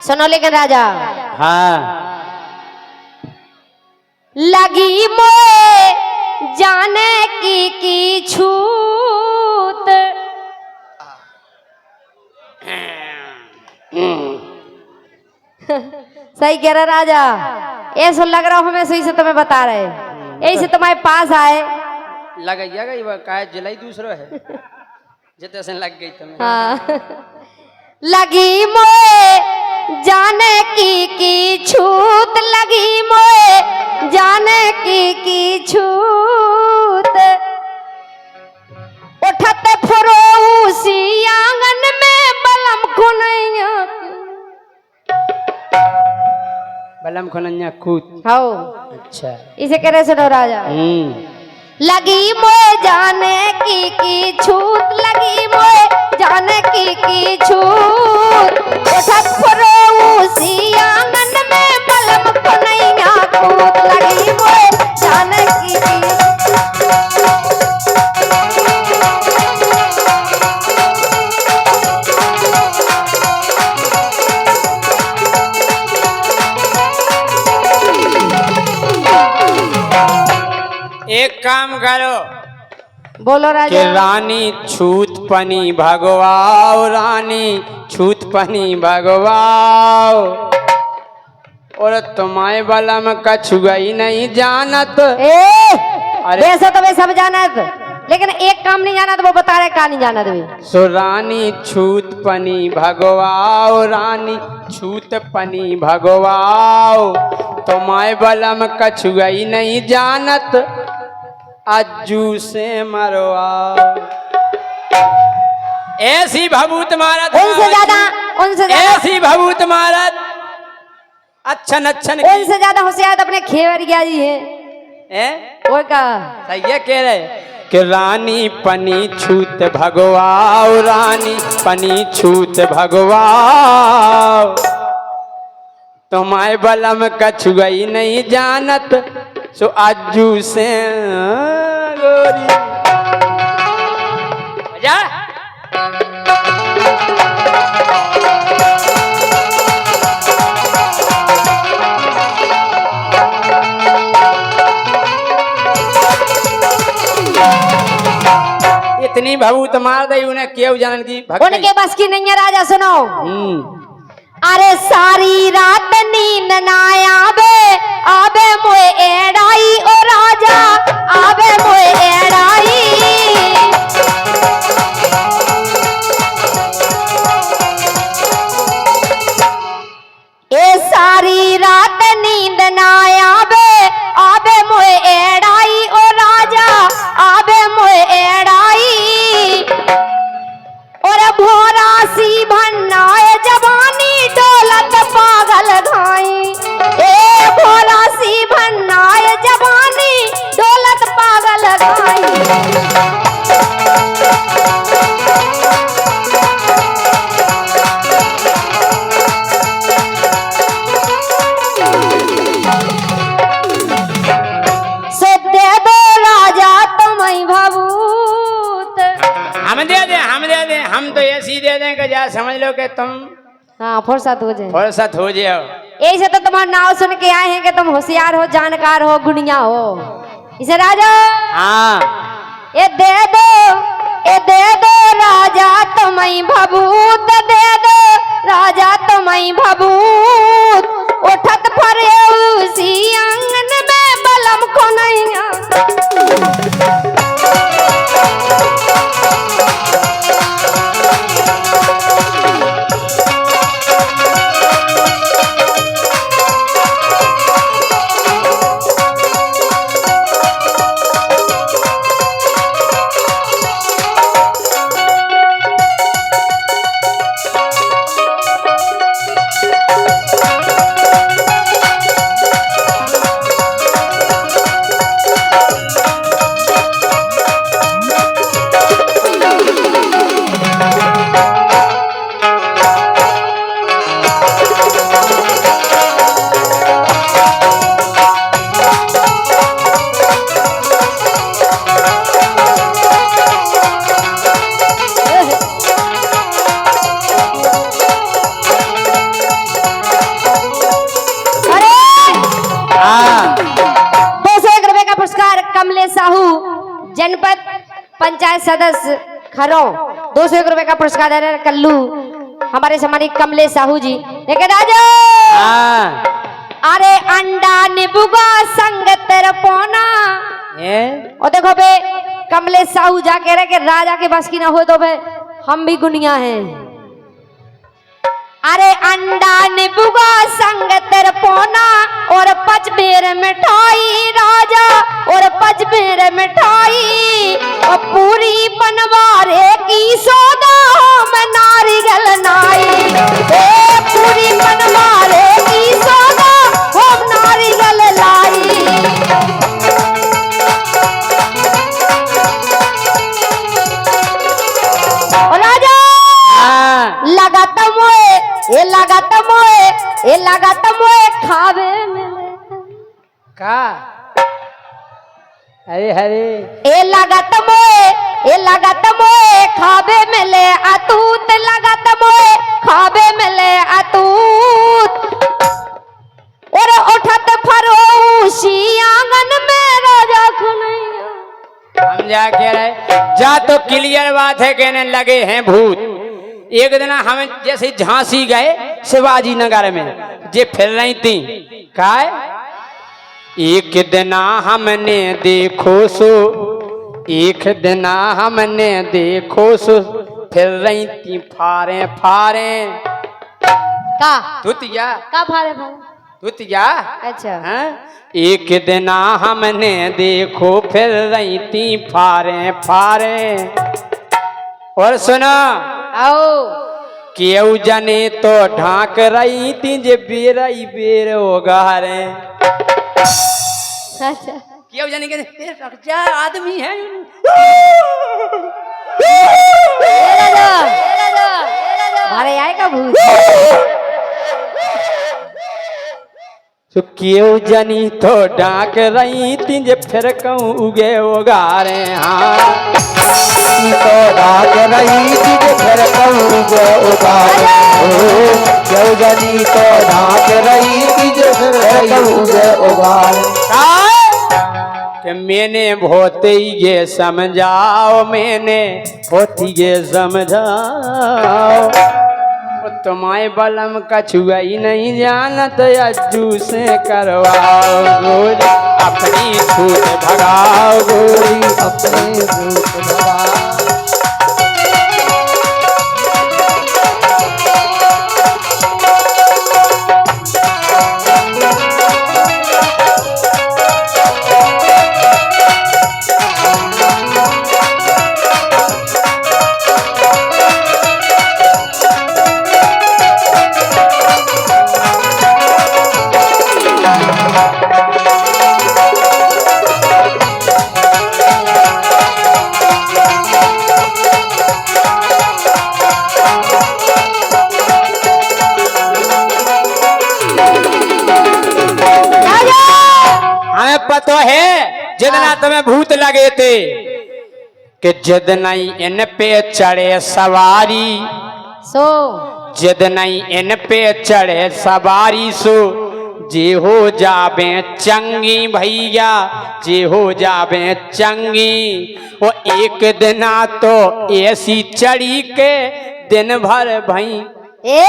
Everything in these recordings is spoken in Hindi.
सुनो लेकिन राजा। हाँ लगी मोए जाने की छूत। सही कह रहा राजा। ऐसा लग रहा हमें सही से तुम्हें बता रहे, यही से तुम्हारे पास आए। लगैया गई वह काय जलाई दूसरो है जितने से लग गई तुम्हें। हाँ लगी मोए जाने की छूत, लगी मोए जाने की छूत। उठत फरोसी आंगन में बलम खुनैया। बलम खुनैया कूद। हाँ अच्छा इसे कह रहे सुनो राजा। लगी मोए जाने की छूत, लगी मोए जाने की छूत। उठत फरोसी आंगन में बलम खुनैया कूद, लगी मोए जाने की। एक काम करो, बोलो राजा। कि रानी छूत पनी भगवाओ, रानी छूत पनी भगवाओ। और तुम्हारे बलम कछु गई नहीं जानत। अरे वैसे तो वे सब जानत, लेकिन एक काम नहीं जाना तो वो बता रहे का नहीं जाना तुम्हें। सो रानी छूत पनी भगवाओ, रानी छूत पनी भगवाओ। तुम्हारे बलम कछु गई नहीं जानत, अज्जू से मरवा। ऐसी भभूत मारत, उनसे ज्यादा ऐसी भभूत मारत अच्छन अच्छन। उनसे ज्यादा होशियार अपने खेवरिया जी है। वो का सही है कह रहे कि रानी पनी छूत भगवाओ, रानी पनी छूत भगवाओ। तुम्हारे बलम कछु गई नहीं जानत, सो अज्जू से गोरी जा। इतनी भभूत मार दी उन्हें क्यों जानन की उनके बस की नहीं है राजा। सुनो अरे सारी रात नींद ना आवे, आवे मोए एड़ाई ओ राजा, आवे मोए एड़ाई। ए सारी रात नींद ना आवे, आवे मोए एड़ाई ओ राजा, आवे मोए एड़ाई। और भोरा सी भन्नाए जवानी डोलत पागल घाई। ए भोरा सी भन्नाए जवानी डोलत पागल घाई। से दे दो राजा तुम्हें भभूत। हम दे दे, हम दे दे, हम तो ऐसी दे दें कि जा समझ लो कि तुम हाँ फुर्सत हो जाए, फुर्सत हो जाओ। ऐसे तो तुम्हारा नाम सुन के आए हैं कि तुम होशियार हो, जानकार हो, गुणिया हो। इसे राजा हाँ ये दे दो राजा तुम्हें भभूत, दे दो राजा तुम्हें भभूत। उठत फरे उसी आंगन में बलम खुनैया। जनपद पंचायत सदस्य खरों 201 रुपए का पुरस्कार दे रहे हैं कल्लू हमारे सम्मानित कमलेश साहू जी। लेके राजा हाँ अरे अंडा निबुगा संग तेरा पोना ये और देखो बे कमलेश साहू जाके रहे कि राजा के बस की ना हो तो बे हम भी गुनिया हैं। अरे अंडा निबुगा संग तेरा पोना और 5 बेर मिठाई राजा और 5 बेर मिठाई और पूरी बनवारे की सौदा में नारियल नाई पूरी बनवारे की सौदा हम नारियल लाई। और राजा लगाता मोए खावे मिले का अरे हरे ए लागत मोए खावे मिले अतूत लागत मोए खावे मिले अतूत और उठत फरोशी आंगन में राजा खुनैया। हम जा कह रहे जा तो क्लियर बात है कहने लगे हैं भूत। एक दिन हम जैसे झांसी गए शिवाजी नगर में जे फिर रही थी काय एक दिन हमने देखो सो एक दिन हमने देखो सो फिर रही थी फारे फारे का तुतिया का फारे फारे तुतिया अच्छा हाँ? एक दिन हमने देखो फिर रही थी फारे फारे और सुना आओ केऊ जने तो ढाक रही थी जे बेरई बेर ओगारे अच्छा केऊ जने के रख जा आदमी है मारे आएगा भूत तो केऊ जनी तो डाक रही थी जे फिर कहूँ उगे ओगारे हाँ तो डाक रही थी जे फिर कहूँ उगे ओगारे केऊ जनी तो डाक रही थी जे फिर कहूँ उगे ओगारे कि मैंने भोते ये समझाओ मैंने भोती ये समझाओ तुम्हारे बलम कछुआई नहीं जानत अज्जू से करवाओ गोरी अपनी छूट भगाओ गोरी अपने भूत भगा पतो है जितना तुम्हें भूत लगे थे कि जितना इन पे चढ़े सवारी सो जिद नहीं इन पे चढ़े सवारी सो जे हो जाबे चंगी भैया जे हो जाबे चंगी वो एक दिना तो ऐसी चढ़ी के दिन भर भई ए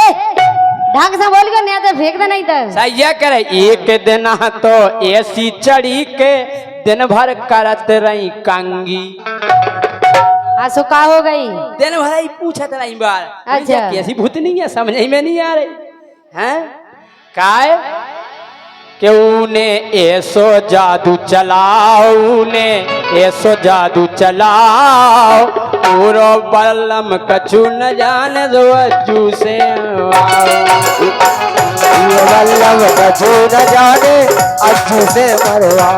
ढंग से बोल के नहीं तो फेंक दे नहीं तो सही करे एक दिना तो ऐसी चढ़ी के दिन भर करत रही कंगी आंसू का हो गई दिन भर ही पूछत रही बार अच्छा। कैसी भूत नहीं है समझ में नहीं आ रही हैं काय क्यों ने ऐसो जादू चलाओ ने ऐसो जादू चलाओ पूरो बल्लम कछु न जाने जो अज्जू से वल्लभ कछु न जाने अज्जू से मरवा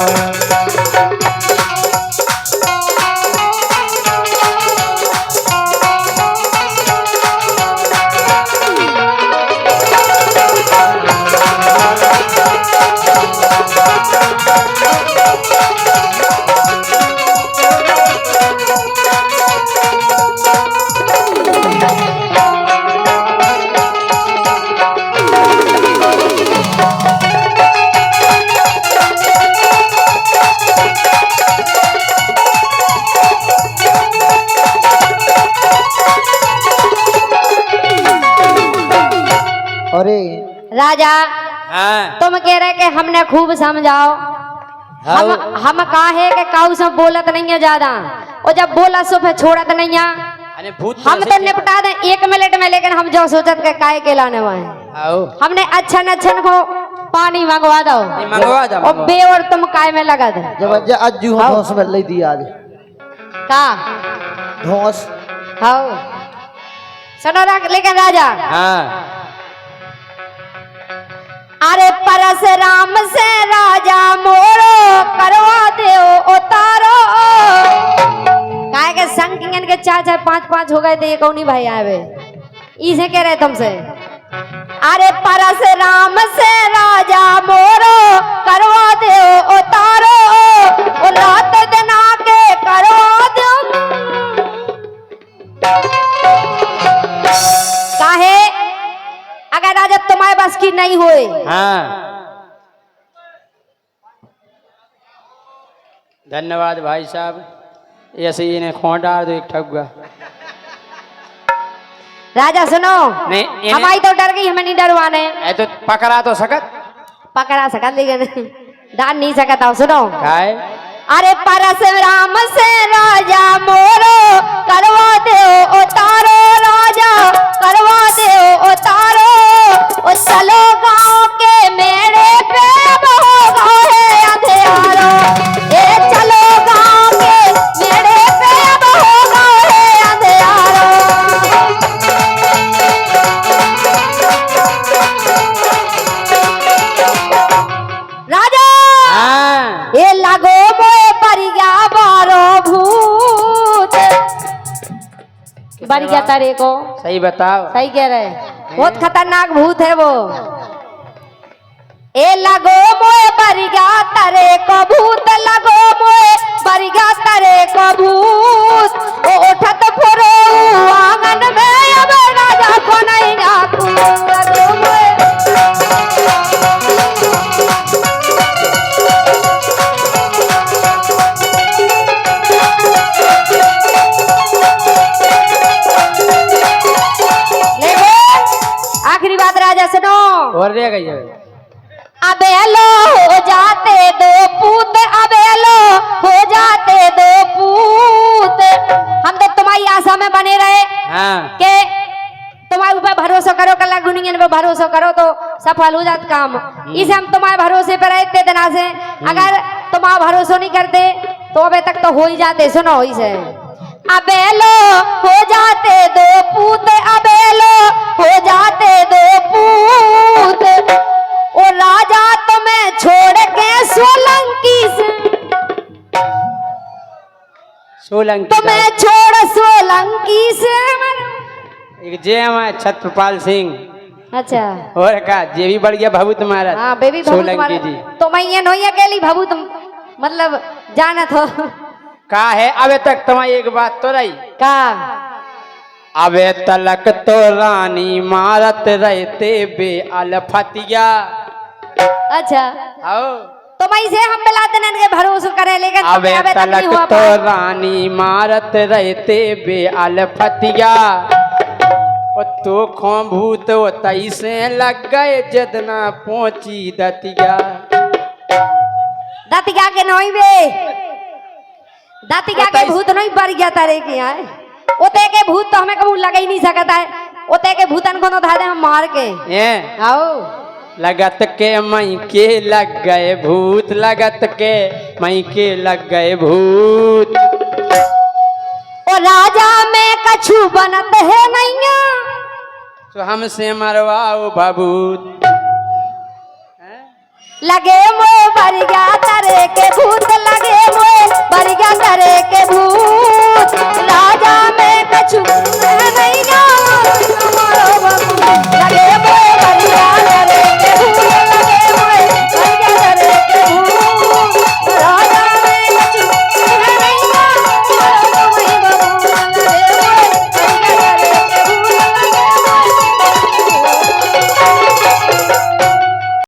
बोले राजा हाँ तुम कह रहे कि हमने खूब समझाओ, हम काहे के काऊ सब बोलत नहीं है ज्यादा, और जब बोला सो फिर छोड़त नहीं है। अरे भूत हम तो निपटा दें 1 मिनट में, लेकिन हम जो सोचत के काहे के लाने वाले आओ हमने अच्छन को पानी मंगवा दो, मंगवा दो और बे और तुम काय में लगा दे। जब आज जू धोस में ले दी आज का धोस हाउ सुनो लेकिन राजा हाँ अरे परशुराम से राजा मोरो करवा दो उतारो, काहे के संग किंगन के 4-4 5-5 हो गए थे, ये कौन ही भाई आवे इसे कह रहे तुमसे। अरे परशुराम से राजा मोरो करवा दो उतारो, और रात दिन आके करवा दो। काहे अगर राजा तुम्हारे बस की नहीं होए। हाँ धन्यवाद भाई साहब, ऐसे ही इन्हें खों डाल दो एक ठगुआ। राजा सुनो नहीं हमारी तो डर गई, हमें नहीं डरवाने। ये तो पकड़ा तो सकत पकड़ा सकत लेकिन डाल नहीं सकता। सुनो काय अरे परशुराम से राजा मोरो करवा दो उतारो, राजा करवा दो उतारो, और चलो गांव के मेरे पे होगा है अंधेरो, ए चलो गांव के मेरे पे होगा है अंधेरो। राजा हाँ ये लगो मोए परिया बारो भूत, बढ़ गया तारे को। सही बताओ। सही कह रहे, बहुत खतरनाक भूत है वो। ए लगो मोए परिया तारे को भूत, लगो मोए परिया तारे को भूत, ओ उठत फुरो आंगन में अब राजा को नहीं आकू, लगो मोए आखिरी बात राजा सुनो। और रह गई है। अबेलो हो जाते 2 पूत, अबेलो हो जाते 2 पूत, हम तो तुम्हारी आशा में बने रहे हाँ के तुम्हारे ऊपर भरोसा करो, कल गुनियन पे भरोसा करो तो सफल हो जाता काम। इसे हम तुम्हारे भरोसे पर रहते दिना से, अगर तुम्हारा भरोसा नहीं करते तो अबे तक तो हो ही जाते। सुनो इसे अबेलो हो जाते 2 पूत, अबेलो हो जाते 2 पूत, ओ राजा तुम्हें छोड़ के सोलंकी से, सोलंकी तुम्हें छोड़ सोलंकी से एक जे हमारे छत्रपाल सिंह। अच्छा और का जे भी बढ़ गया भभूत महाराज। हाँ बेबी सोलंकी जी तो मैं ये नहीं अकेली भभूत मतलब जानत हो का है। अबे तक तुम्हारी एक बात तो रही का, अबे तलक तो रानी मारत रहते बे अलफतिया। अच्छा आओ तो मैं इसे हम मिला देने के भरोसा करे, लेकिन अबे अबे तक नहीं तलक हुआ तो पाया। रानी मारत रहते बे अलफतिया, और तो खो भूत तैसे लग गए जदना पहुंची दतिया। दतिया के नहीं बे, दतिया के भूत नहीं बढ़ गया तारे की है। ओते के भूत तो हमें कभी लगा ही नहीं सकता है, ओते के भूतन को तो धा दे हम मार के। ये आओ लगत के मई के लग गए भूत, लगत के मई के लग गए भूत। ओ राजा में कछु बनत है नहीं, तो हमसे मरवाओ भभूत। लगे मोए बरिया तरे के भूत, लगे मोए बरिया तरे के भूत, राजा में कछु है नहीं, लगे मोए